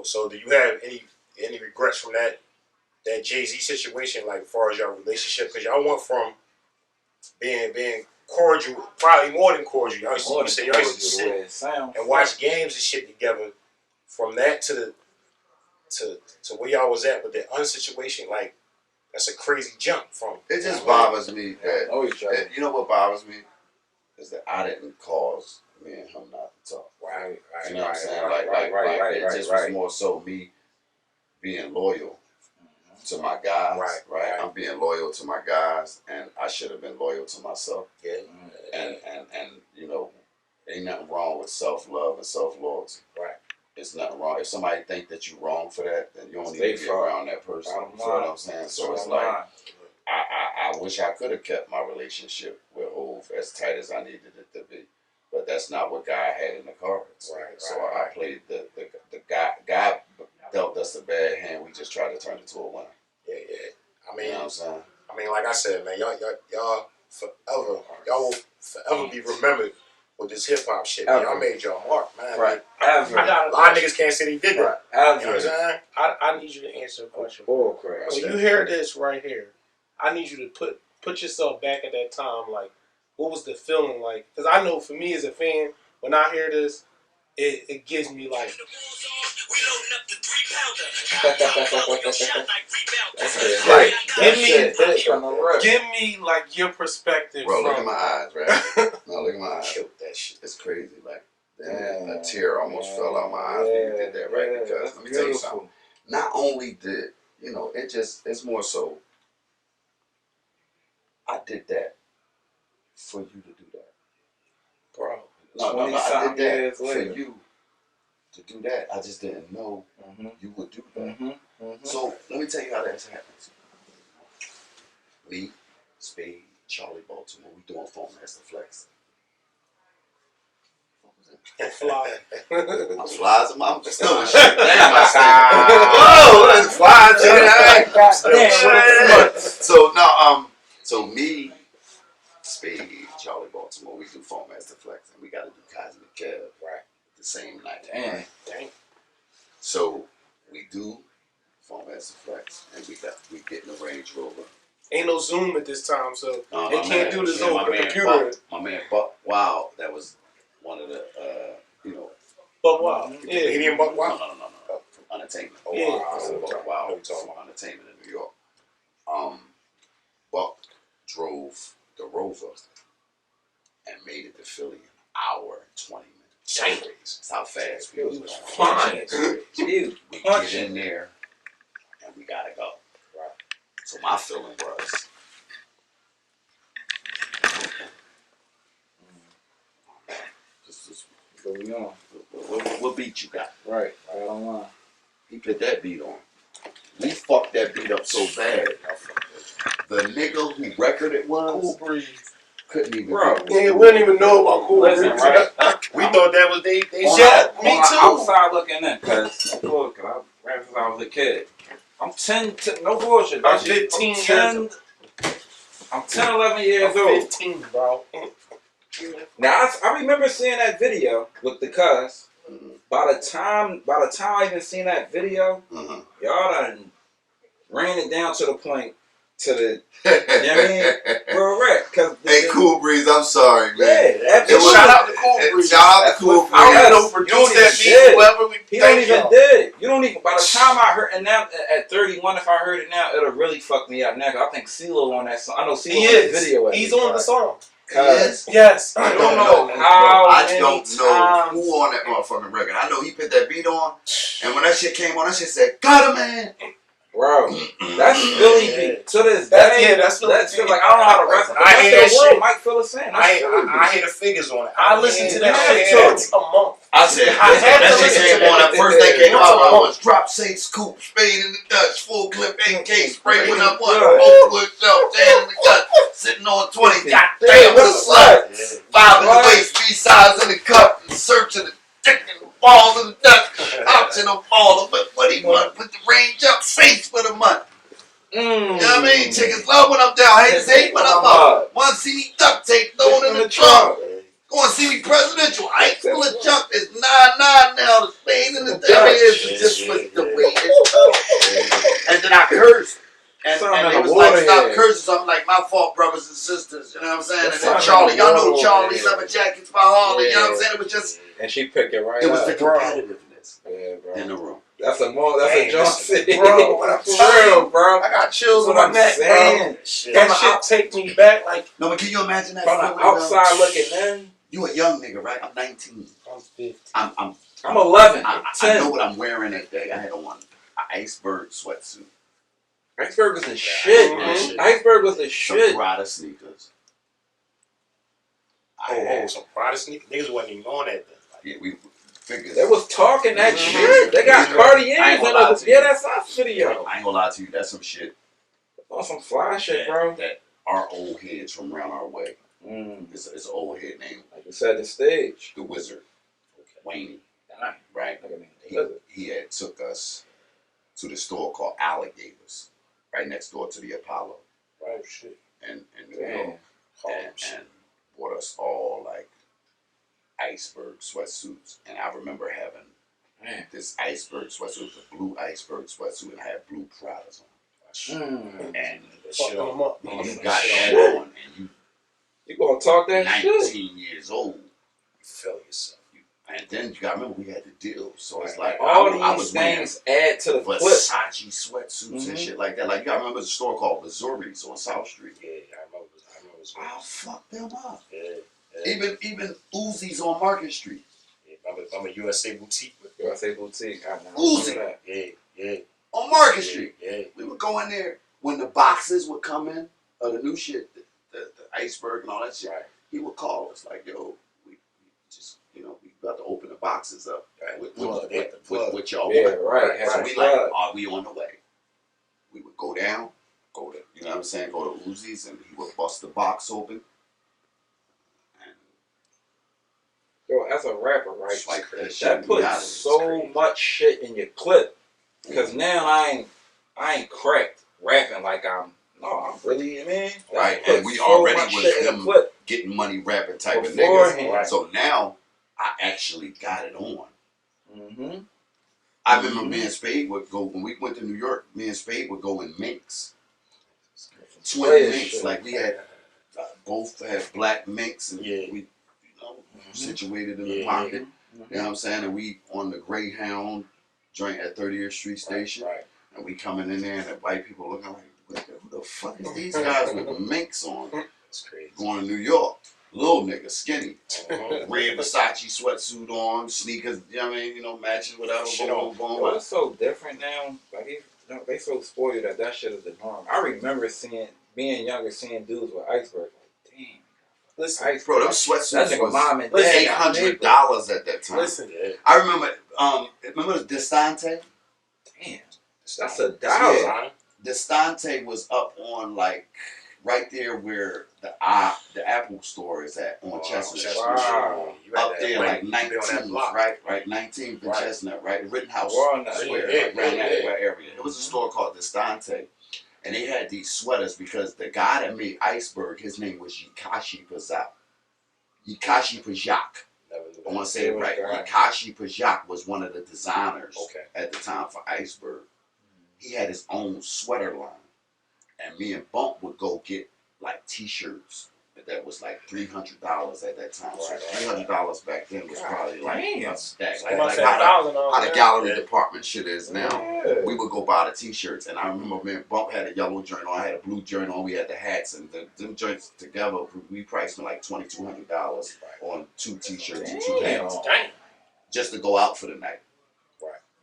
So do you have any regrets from that JAYZ situation, like as far as your relationship? Because y'all went from being cordial, probably more than cordial. Y'all used to sit and watch games and shit together. From that to where y'all was at with the unsituation, like that's a crazy jump from. It just bothers me that you know what bothers me is that I didn't cause me and him not to talk. Right. You know what I'm saying? Like it just was more so me being loyal to my guys. Right. I'm being loyal to my guys, and I should have been loyal to myself. Yeah. And you know, ain't nothing wrong with self-love and self-loyalty. Right. It's nothing wrong. If somebody think that you're wrong for that, then you don't need to be around that person. You know what I'm saying? So it's like, I wish I could have kept my relationship with Hov as tight as I needed it to be, but that's not what God had in the cards. So I played the God dealt us a bad hand. We just tried to turn it to a winner. Yeah. I mean, you know what I'm saying? I mean, like I said, man, y'all will forever be remembered with this hip hop shit. Man. Y'all made your mark, man. Right. A lot of niggas can't say they did that. You know what I'm saying? I need you to answer a question. When you hear this right here, I need you to put yourself back at that time. Like, what was the feeling like? Because I know for me as a fan, when I hear this, it gives me like. Like, give me like your perspective. Bro, look at my eyes, right? No, look at my eyes. Killed that shit. It's crazy. Like, a tear almost fell out my eyes when you did that, right? Because let me tell you something. Not only did, you know, it's more so, I did that for you to do that. Bro. No, I did that for you to do that. I just didn't know you would do that. So let me tell you how that happens. Me, Spade, Charlie Baltimore, we doing Phone Master Flex. Fly. I'm flies. I'm still in shit. Damn, I said, whoa, flies. So now, so me, Spade, Charlie Baltimore, we do Phone Master Flex, and we got to do Cosmic Kev the same night. Dang. So we do Phone Master Flex, and we get in the Range Rover. Ain't no Zoom at this time, so they can't do this over the computer. My man Buck Wow, that was one of the, you know. Buck Wow. Yeah. Medium Buck Wow? No. From Entertainment. Yeah. Buck Wow from Entertainment in New York. Buck drove the Rover and made it to Philly in an hour and 20 minutes. That's how fast we was flying. We get in there and we gotta go. Right. So my feeling was, what beat you got? Right online. He put that beat on. We fucked that beat up so bad. The nigga who record it was Cool Breeze. couldn't even. Bro, we didn't even know about Cool Breeze. Right? We thought that was they shit. Me too. Outside looking in, because I was a kid. I'm 10, no bullshit. I'm 15 I'm 10, 11 years old. 15, bro. Now I remember seeing that video with the cuz. By the time I even seen that video, y'all done ran it down to the point to the, you know what I mean? Bro, right? Hey, Cool Breeze, I'm sorry, man. Yeah, shout out to Cool Breeze. Shout out to Cool Breeze. I don't know produce that beat, whoever we He don't even did. You don't even. By the time I heard it now at 31, if I heard it now, it'll really fuck me up now. I think CeeLo on that song. I know CeeLo on the video. He's on the song. Yes. I don't know how. I don't know who on that motherfucking record. I know he put that beat on, and when that shit came on, that shit said, "Got him, man." Bro, that's Philly beat. To this day, that's like, I don't know how to rest. I hear that shit. Might feel the same. I hear the figures on it. I listen to that shit a month. I said, that shit came on. That first day came out, I was drop, say, scoop, Spade in the Dutch, full clip, AK, spray when I won, Oakwood shelf, jam in the gut, sitting on 20, goddamn, what a slut. 5 in the waist, B-sides in the cup, and searching the chicken. Balls in the duck, option of all of it. What he want? Put the range up, face for the month. You know what I mean? Chickens love when I'm down, haters hate when I'm up. Want to see me duct tape thrown in the trunk. Go and see me presidential. Ice full of junk. It's 9-9 now. The Spade in in the thing. I mean, it's just like the way it And then I cursed. And they was like, stop cursing. So I'm like, my fault, brothers and sisters. You know what I'm saying? And then Charlie, y'all know Charlie, Leather Jackets by Harley. You know what I'm saying? It was just. And she picked it right up. It up. was the competitiveness bro. in the room. That's a John City. Bro, what I'm saying, bro. I got chills on my neck, bro. That shit take me back. Like, no, but can you imagine that? From the outside looking in. You a young nigga, right? I'm 19. I'm 50. I'm 11. I know what I'm wearing that day. I had on an iceberg sweatsuit. Iceberg was the shit, man. Iceberg was the shit. Some Prada sneakers. Some Prada sneakers? Niggas wasn't even on that then. Yeah, we figures. They was talking that shit. They got Cartiers in yeah, that's our video. I ain't gonna lie to you. That's some shit. Oh, some fly shit, bro. That our old heads from around our way. It's an old head name. Like you said, the stage. The Wizard. Wayne. Right? He He had took us to the store called Alligators. Right next door to the Apollo. Oh, shit. And bought us all like iceberg sweatsuits. And I remember having this iceberg sweatsuit, a blue iceberg sweatsuit, and I had blue Pradas on. And you got that on, and you gonna talk that 19 shit? years old. You feel yourself. And then you gotta remember we had the deal. So it's like all I these was things add to the clip. Versace sweatsuits and shit like that. Like you gotta remember the store called Missouri's on South Street. Yeah, I remember. I'll fuck them up. Yeah. Even Uzi's on Market Street. Yeah, remember USA Boutique? USA Boutique. I know. Uzi. Yeah. On Market Street. Yeah. We would go in there when the boxes would come in of the new shit, the iceberg and all that shit. Right. He would call us like, yo, we just, we about to open the boxes up with y'all. Yeah, right. So we like, are we on the way? We would go down, go to, you know what I'm saying, go to Uzi's, and he would bust the box open. And yo, as a rapper, right, like that puts so much shit in your clip. Because now I ain't cracked rapping like I'm really, man. Right, and we already was them getting money rapping type of niggas. Right. So now I actually got it on. I remember me and Spade would go, when we went to New York, me and Spade would go in minks. Twin minks. Like we had, both had black minks, and we, situated in the pocket. You know what I'm saying? And we on the Greyhound joint at 30th Street Station. Right. And we coming in there, and the white people looking like, who the fuck is these guys with the minks on? That's crazy. Going to New York. Little nigga, skinny. Red Versace sweatsuit on, sneakers, you know what I mean? Matching whatever. Boom. It's so different now. Like they so spoiled that shit is the norm. I remember being younger, seeing dudes with iceberg. Like, damn. Listen, bro, them sweatsuits was mom and $800 at that time. Listen, I remember, remember the Destante? Damn, that's $1. Yeah. Destante was up on like right there where the Apple store is at on Chestnut. Wow. Up there like 19th, right? 19th and Chestnut, right? Rittenhouse Square, around that area. It was a store called Destante. And they had these sweaters because the guy that made Iceberg, his name was Yikashi Pajak. I want to say it right. Yikashi Pajak was one of the designers at the time for Iceberg. He had his own sweater line. And me and Bump would go get like t-shirts that was like $300 at that time. So $300 back then was probably like a stack. Like how the gallery department shit is now. Yeah. We would go buy the t-shirts, and I remember me and Bump had a yellow joint on, I had a blue joint on, we had the hats, and them joints together, we priced them like $2,200 on 2 t-shirts and 2 hats. Just to go out for the night.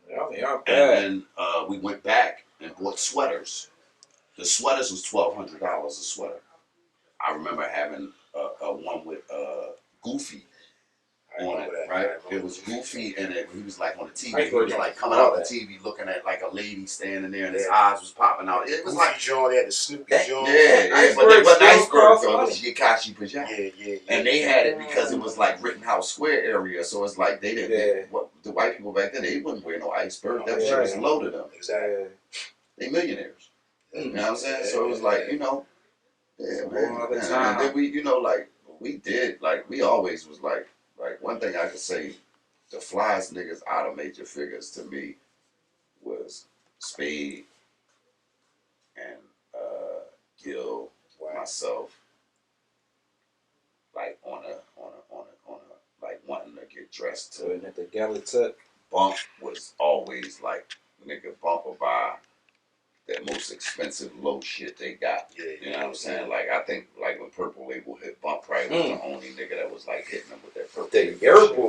And then we went back and bought sweaters. The sweaters was $1,200 a sweater. I remember having one with Goofy on it, right? It was Goofy, and he was like on the TV. He was like coming out the TV looking at like a lady standing there, and his eyes was popping out. It was like John, they had the Snoopy John. Yeah, but they wasn't Iceberg though. It was Yikashi Pajak. Yeah. And they had it because it was like Rittenhouse Square area, so it's like they didn't. The white people back then, they wouldn't wear no Iceberg. That shit was low to them. Exactly. They millionaires. You know what I'm saying? So it was like, yeah, man. And then we, like, we did, like, we always was like one thing I could say the flyest niggas out of major figures to me was Spade and Gil, myself, like on a like wanting to get dressed to. Putting it together too. Bump was always like nigga Bump or buy that most expensive low shit they got. You know what I'm saying? Like I think like when Purple Label hit Bump, probably was the only nigga that was like hitting them with that Purple Label. Airborne